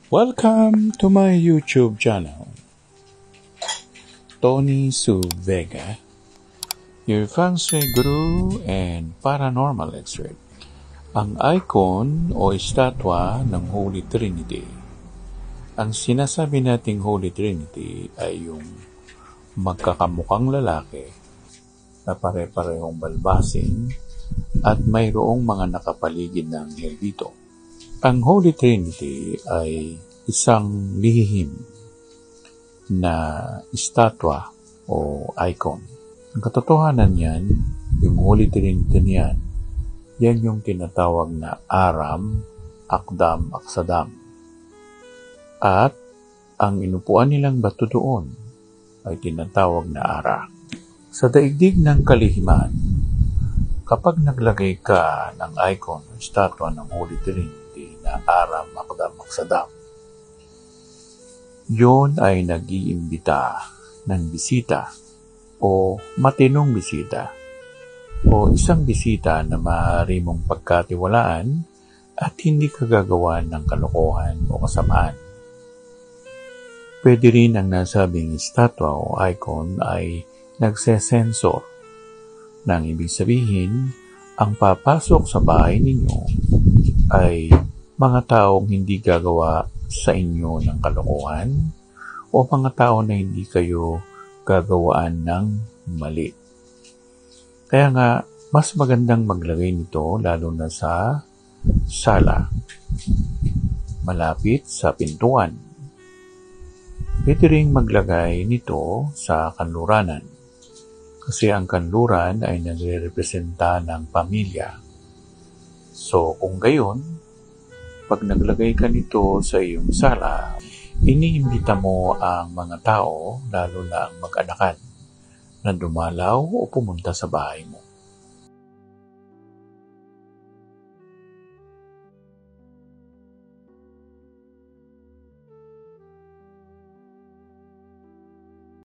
Welcome to my YouTube channel, Tony Su Vega, your feng shui guru and paranormal expert. Ang icon o estatwa ng Holy Trinity. Ang sinasabi nating Holy Trinity ay yung magkakamukhang lalaki na pare-parehong balbasin at mayroong mga nakapaligid na anghel dito. Ang Holy Trinity ay isang lihim na estatwa o icon. Ang katotohanan niyan, yung Holy Trinity niyan, yan yung tinatawag na Aram, Akdam, Aksadam. At ang inupuan nilang bato doon ay tinatawag na Ara. Sa daigdig ng kalihiman, kapag naglagay ka ng icon o estatwa ng Holy Trinity na Aram, Akdam, Aksadam, yun ay nag-iimbita ng bisita o matinong bisita o isang bisita na maaari mong pagkatiwalaan at hindi kagagawan ng kalokohan o kasamaan. Pwede rin ang nasabing estatwa o icon ay nagsesensor nang ibig sabihin ang papasok sa bahay ninyo ay mga taong hindi gagawa sa inyo ng kalokohan o mga tao na hindi kayo gagawaan ng mali. Kaya nga, mas magandang maglagay nito lalo na sa sala, malapit sa pintuan. Pwede ring maglagay nito sa kanluranan kasi ang kanluran ay nagre-representa ng pamilya. So kung gayon, pag naglagay ka nito sa iyong sala, iniimbita mo ang mga tao, lalo na ang mag-anakan, na dumalaw o pumunta sa bahay mo.